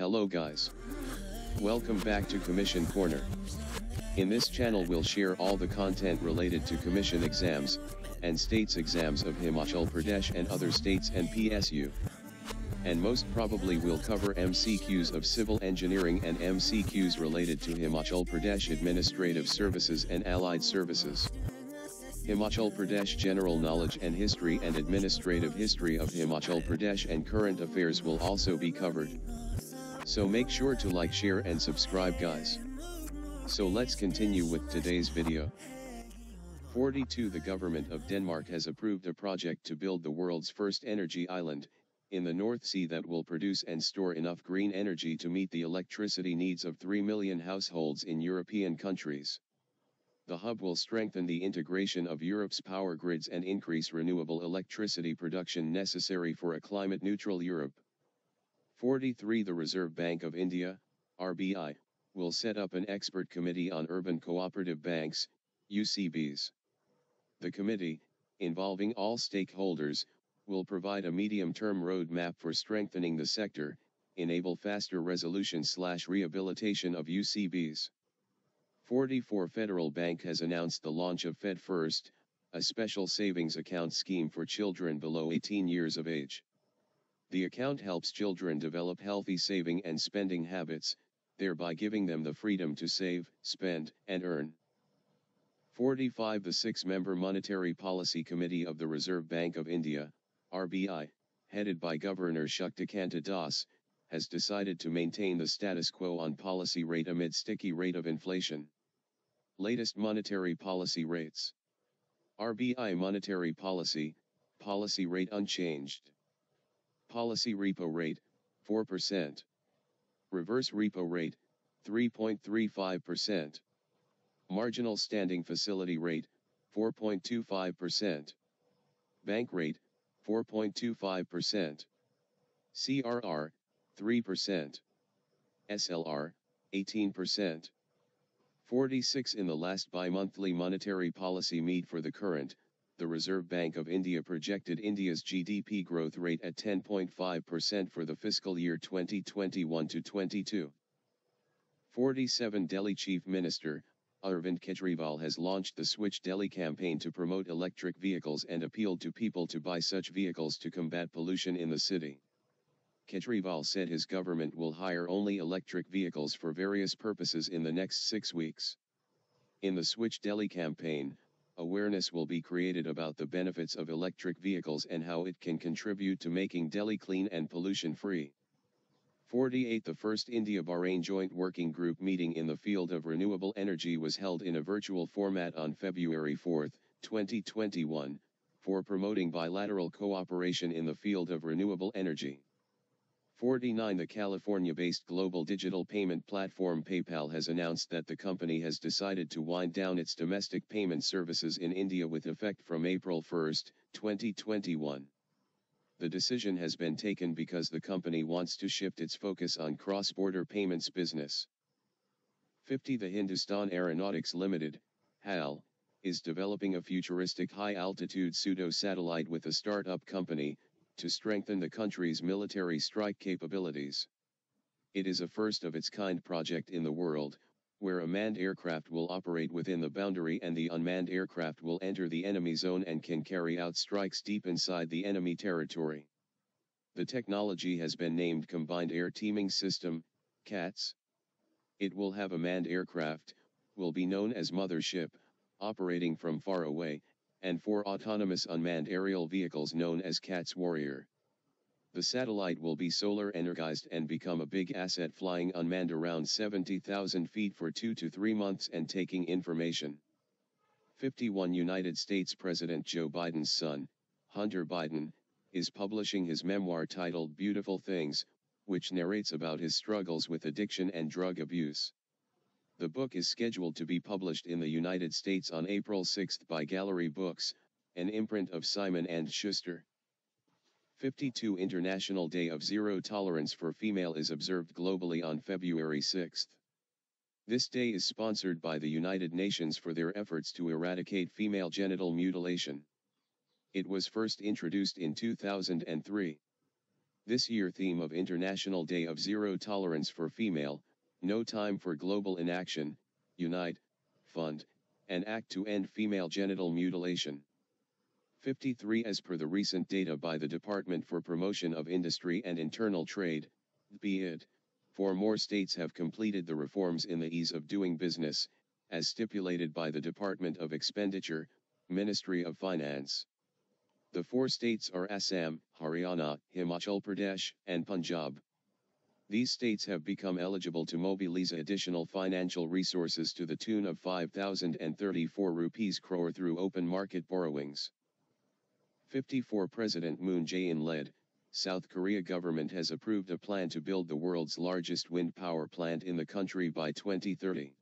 Hello guys. Welcome back to Commission Corner. In this channel we'll share all the content related to commission exams, and states exams of Himachal Pradesh and other states and PSU. And most probably we'll cover MCQs of civil engineering and MCQs related to Himachal Pradesh Administrative Services and Allied Services. Himachal Pradesh General Knowledge and History and Administrative History of Himachal Pradesh and Current Affairs will also be covered. So make sure to like, share and subscribe guys. So let's continue with today's video. 42. The government of Denmark has approved a project to build the world's first energy island in the North Sea that will produce and store enough green energy to meet the electricity needs of 3 million households in European countries. The hub will strengthen the integration of Europe's power grids and increase renewable electricity production necessary for a climate-neutral Europe. 43. The Reserve Bank of India, RBI, will set up an expert committee on urban cooperative banks, UCBs. The committee, involving all stakeholders, will provide a medium-term roadmap for strengthening the sector, enable faster resolution/rehabilitation of UCBs. 44. Federal Bank has announced the launch of Fed First, a special savings account scheme for children below 18 years of age. The account helps children develop healthy saving and spending habits, thereby giving them the freedom to save, spend, and earn. 45. The 6-member Monetary Policy Committee of the Reserve Bank of India, RBI, headed by Governor Shaktikanta Das, has decided to maintain the status quo on policy rate amid sticky rate of inflation. Latest monetary policy rates. RBI monetary policy rate unchanged. Policy repo rate, 4%. Reverse repo rate, 3.35%. Marginal standing facility rate, 4.25%. Bank rate, 4.25%. CRR, 3%. SLR, 18%. 46. In the last bi-monthly monetary policy meet for the current, the Reserve Bank of India projected India's GDP growth rate at 10.5% for the fiscal year 2021-22. 47. Delhi Chief Minister, Arvind Kejriwal has launched the Switch Delhi campaign to promote electric vehicles and appealed to people to buy such vehicles to combat pollution in the city. Kejriwal said his government will hire only electric vehicles for various purposes in the next 6 weeks. In the Switch Delhi campaign, awareness will be created about the benefits of electric vehicles and how it can contribute to making Delhi clean and pollution-free. 48. The first India-Bahrain Joint Working Group meeting in the field of renewable energy was held in a virtual format on February 4, 2021, for promoting bilateral cooperation in the field of renewable energy. 49. The California-based global digital payment platform PayPal has announced that the company has decided to wind down its domestic payment services in India with effect from April 1, 2021. The decision has been taken because the company wants to shift its focus on cross-border payments business. 50. The Hindustan Aeronautics Limited, HAL, is developing a futuristic high-altitude pseudo-satellite with a start-up company, to strengthen the country's military strike capabilities. It is a first-of-its-kind project in the world, where a manned aircraft will operate within the boundary and the unmanned aircraft will enter the enemy zone and can carry out strikes deep inside the enemy territory. The technology has been named Combined Air Teaming System, CATS. It will have a manned aircraft, will be known as Mothership, operating from far away, and 4 autonomous unmanned aerial vehicles known as CATS Warrior. The satellite will be solar energized and become a big asset, flying unmanned around 70,000 feet for 2 to 3 months and taking information. 51. United States President Joe Biden's son, Hunter Biden, is publishing his memoir titled Beautiful Things, which narrates about his struggles with addiction and drug abuse. The book is scheduled to be published in the United States on April 6 by Gallery Books, an imprint of Simon & Schuster. 52. International Day of Zero Tolerance for Female is observed globally on February 6. This day is sponsored by the United Nations for their efforts to eradicate female genital mutilation. It was first introduced in 2003. This year theme of International Day of Zero Tolerance for Female, No Time for Global Inaction, Unite, Fund, and Act to End Female Genital Mutilation. 53 As per the recent data by the Department for Promotion of Industry and Internal Trade, DPID, 4 more states have completed the reforms in the ease of doing business, as stipulated by the Department of Expenditure, Ministry of Finance. The 4 states are Assam, Haryana, Himachal Pradesh, and Punjab. These states have become eligible to mobilize additional financial resources to the tune of 5,034 rupees crore through open market borrowings. 54 President Moon Jae-in-led, South Korea government has approved a plan to build the world's largest wind power plant in the country by 2030.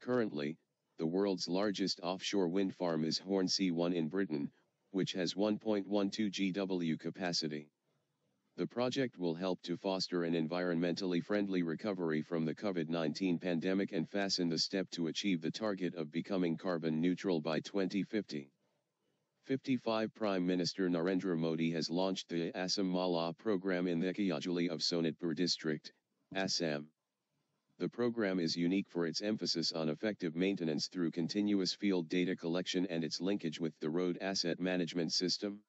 Currently, the world's largest offshore wind farm is Hornsea 1 in Britain, which has 1.12 GW capacity. The project will help to foster an environmentally friendly recovery from the COVID-19 pandemic and fasten the step to achieve the target of becoming carbon neutral by 2050. 55 Prime Minister Narendra Modi has launched the Assam Mala program in the Kayajuli of Sonitpur district, Assam. The program is unique for its emphasis on effective maintenance through continuous field data collection and its linkage with the road asset management system.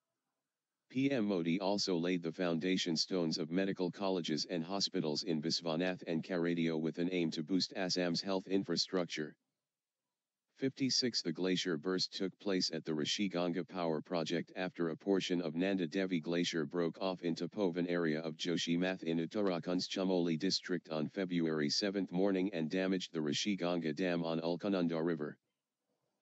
PM Modi also laid the foundation stones of medical colleges and hospitals in Biswanath and Karadio with an aim to boost Assam's health infrastructure. 56 The Glacier Burst took place at the Rishiganga Power Project after a portion of Nanda Devi Glacier broke off into Povan area of Joshimath in Uttarakhand's Chamoli district on February 7 morning and damaged the Rishiganga Dam on Ulkananda River.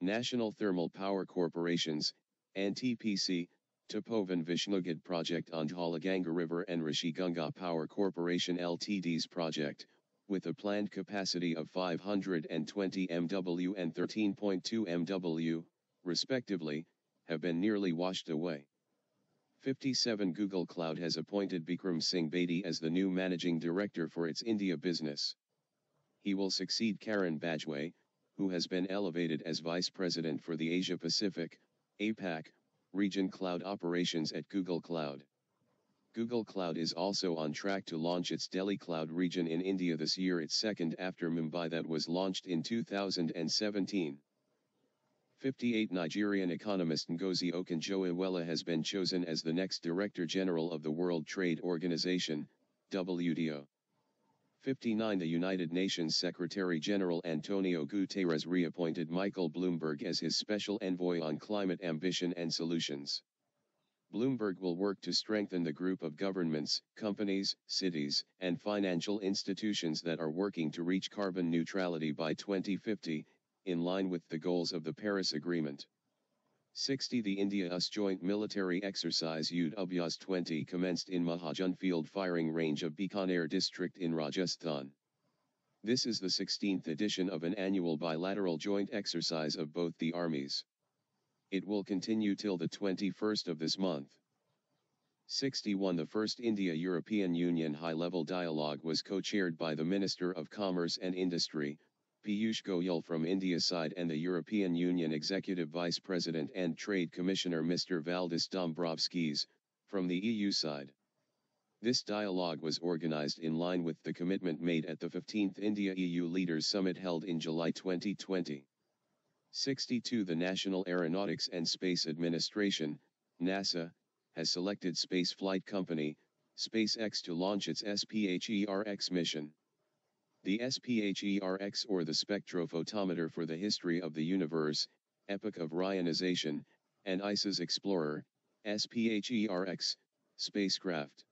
National Thermal Power Corporations, NTPC, Tapovan Vishnugad Project on Dhalaganga River and Rishiganga Power Corporation Ltd's project, with a planned capacity of 520 MW and 13.2 MW, respectively, have been nearly washed away. 57 Google Cloud has appointed Bikram Singh Bedi as the new managing director for its India business. He will succeed Karan Bajway, who has been elevated as vice president for the Asia Pacific, APAC, region cloud operations at Google Cloud. Google Cloud is also on track to launch its Delhi Cloud region in India this year, its second after Mumbai that was launched in 2017. 58 Nigerian economist Ngozi Okonjo-Iweala has been chosen as the next Director General of the World Trade Organization, WTO. 59 The United Nations Secretary General Antonio Guterres reappointed Michael Bloomberg as his special envoy on climate ambition and solutions. Bloomberg will work to strengthen the group of governments, companies, cities, and financial institutions that are working to reach carbon neutrality by 2050, in line with the goals of the Paris Agreement. 60 The IndiaUS joint military exercise IndiaUS 20 commenced in Mahajan Field Firing Range of Bikaner district in Rajasthan. This is the 16th edition of an annual bilateral joint exercise of both the armies. It will continue till the 21st of this month. 61 The first India-European Union high-level dialogue was co-chaired by the Minister of Commerce and Industry, Piyush Goyal from India side and the European Union Executive Vice President and Trade Commissioner Mr. Valdis Dombrovskis, from the EU side. This dialogue was organized in line with the commitment made at the 15th India-EU Leaders Summit held in July 2020. 62 The National Aeronautics and Space Administration, NASA, has selected space flight company, SpaceX to launch its SPHERX mission. The SPHERX, or the spectrophotometer for the history of the universe, epoch of Ryanization, and ICE's Explorer, SPHERX, spacecraft.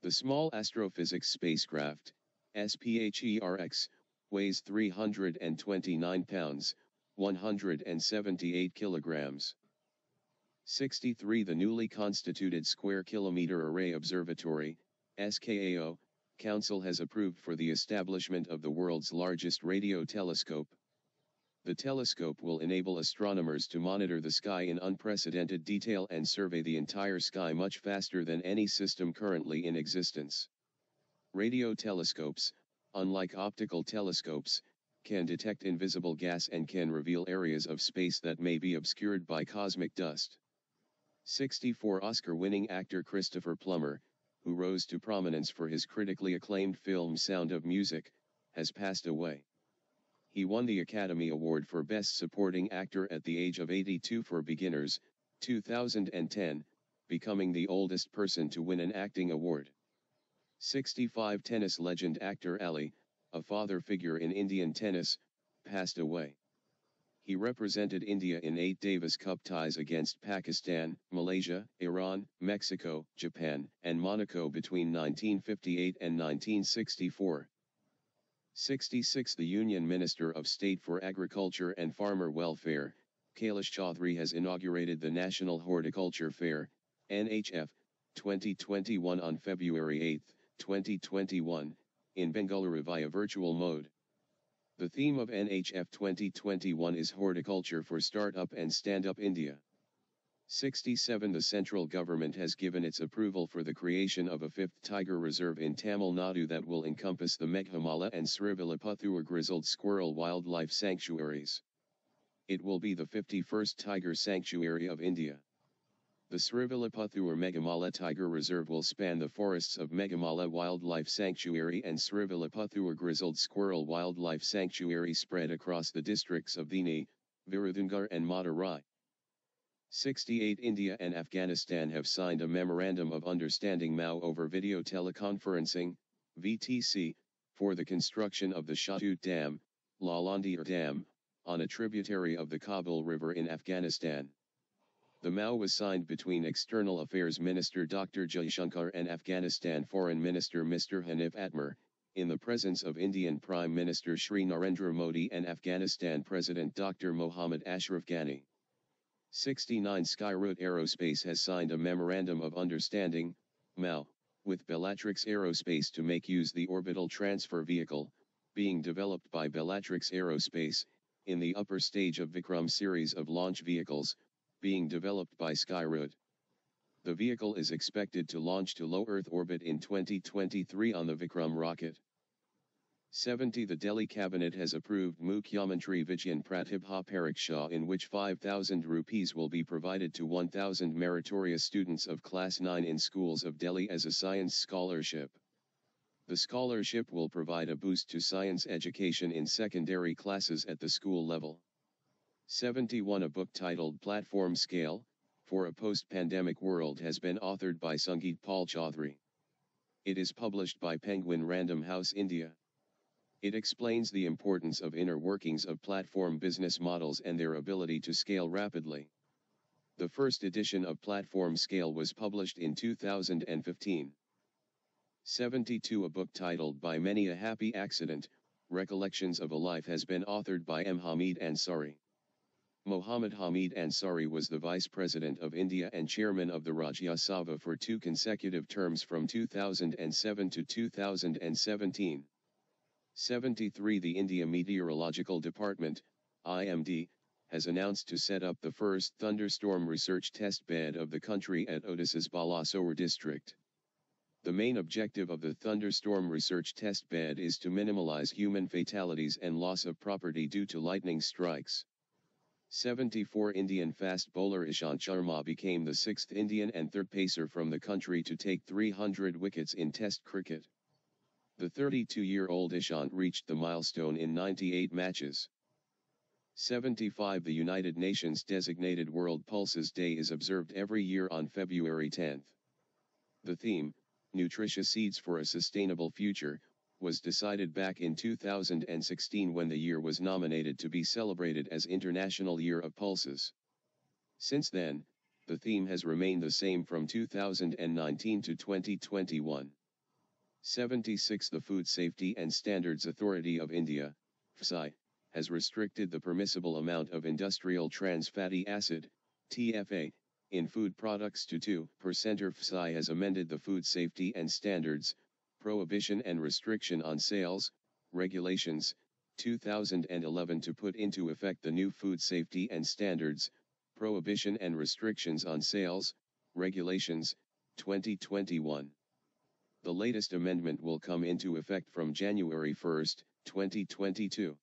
The small astrophysics spacecraft, SPHERX, weighs 329 pounds, 178 kilograms. 63 The newly constituted Square Kilometre Array Observatory, SKAO, Council has approved for the establishment of the world's largest radio telescope. The telescope will enable astronomers to monitor the sky in unprecedented detail and survey the entire sky much faster than any system currently in existence. Radio telescopes, unlike optical telescopes, can detect invisible gas and can reveal areas of space that may be obscured by cosmic dust. 64 Oscar-winning actor Christopher Plummer, who rose to prominence for his critically acclaimed film Sound of Music, has passed away. He won the Academy Award for Best Supporting Actor at the age of 82 for Beginners, 2010, becoming the oldest person to win an acting award. 65 tennis legend actor Ali, a father figure in Indian tennis, passed away. He represented India in 8 Davis Cup ties against Pakistan, Malaysia, Iran, Mexico, Japan, and Monaco between 1958 and 1964. 66. The Union Minister of State for Agriculture and Farmer Welfare, Kailash Chaudhary, has inaugurated the National Horticulture Fair, NHF, 2021 on February 8, 2021, in Bengaluru via virtual mode. The theme of NHF 2021 is Horticulture for Startup and Stand-Up India. 67. The central government has given its approval for the creation of a 5th tiger reserve in Tamil Nadu that will encompass the Meghamala and Srivilliputhur grizzled squirrel wildlife sanctuaries. It will be the 51st tiger sanctuary of India. The Srivilliputhur Meghamala Tiger Reserve will span the forests of Meghamala Wildlife Sanctuary and Srivilliputhur Grizzled Squirrel Wildlife Sanctuary spread across the districts of Theni, Virudhunagar and Madurai. 68. India and Afghanistan have signed a Memorandum of Understanding MOU over video teleconferencing, VTC, for the construction of the Shatut Dam, Lalandir Dam, on a tributary of the Kabul River in Afghanistan. The MOU was signed between External Affairs Minister Dr. Jaishankar and Afghanistan Foreign Minister Mr. Hanif Atmar, in the presence of Indian Prime Minister Shri Narendra Modi and Afghanistan President Dr. Mohammad Ashraf Ghani. 69. Skyroot Aerospace has signed a Memorandum of Understanding, MOU, with Bellatrix Aerospace to make use the orbital transfer vehicle, being developed by Bellatrix Aerospace, in the upper stage of Vikram series of launch vehicles, being developed by Skyroot. The vehicle is expected to launch to low Earth orbit in 2023 on the Vikram rocket. 70. The Delhi Cabinet has approved Mukhyamantri Vijayan Pratibha Pariksha, in which 5,000 rupees will be provided to 1,000 meritorious students of Class 9 in schools of Delhi as a science scholarship. The scholarship will provide a boost to science education in secondary classes at the school level. 71. A book titled Platform Scale, for a Post-Pandemic World has been authored by Sangeet Paul Chaudhary. It is published by Penguin Random House India. It explains the importance of inner workings of platform business models and their ability to scale rapidly. The first edition of Platform Scale was published in 2015. 72. A book titled By Many a Happy Accident, Recollections of a Life has been authored by M. Hamid Ansari. Mohammad Hamid Ansari was the Vice President of India and Chairman of the Rajya Sabha for 2 consecutive terms from 2007 to 2017. 73. The India Meteorological Department, IMD, has announced to set up the first thunderstorm research test bed of the country at Odisha's Balasore district. The main objective of the thunderstorm research test bed is to minimize human fatalities and loss of property due to lightning strikes. 74. Indian fast bowler Ishant Sharma became the 6th Indian and 3rd pacer from the country to take 300 wickets in Test cricket. The 32-year-old Ishant reached the milestone in 98 matches. 75. The United Nations designated World Pulses Day is observed every year on February 10. The theme, Nutritious Seeds for a Sustainable Future, was decided back in 2016 when the year was nominated to be celebrated as International Year of Pulses. Since then, the theme has remained the same from 2019 to 2021. 76. The Food Safety and Standards Authority of India, FSI, has restricted the permissible amount of industrial trans fatty acid, TFA, in food products to 2%. FSI has amended the Food Safety and Standards, Prohibition and Restriction on Sales, Regulations, 2011 to put into effect the new Food Safety and Standards, Prohibition and Restrictions on Sales, Regulations, 2021. The latest amendment will come into effect from January 1, 2022.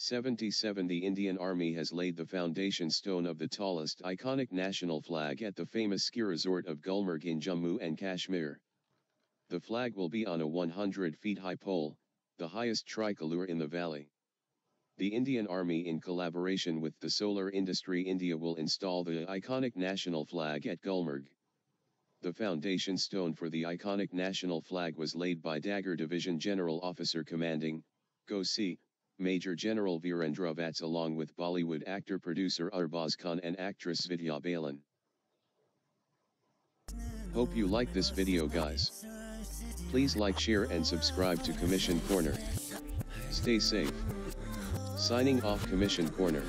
77 The Indian Army has laid the foundation stone of the tallest iconic national flag at the famous ski resort of Gulmarg in Jammu and Kashmir. The flag will be on a 100 feet high pole, the highest tricolor in the valley. The Indian Army, in collaboration with the solar industry India, will install the iconic national flag at Gulmarg. The foundation stone for the iconic national flag was laid by Dagger Division General Officer Commanding, GOC, Major General Virendra Vats, along with Bollywood actor-producer Arbaz Khan and actress Vidya Balan. Hope you like this video, guys. Please like, share and subscribe to Commission Corner. Stay safe. Signing off, Commission Corner.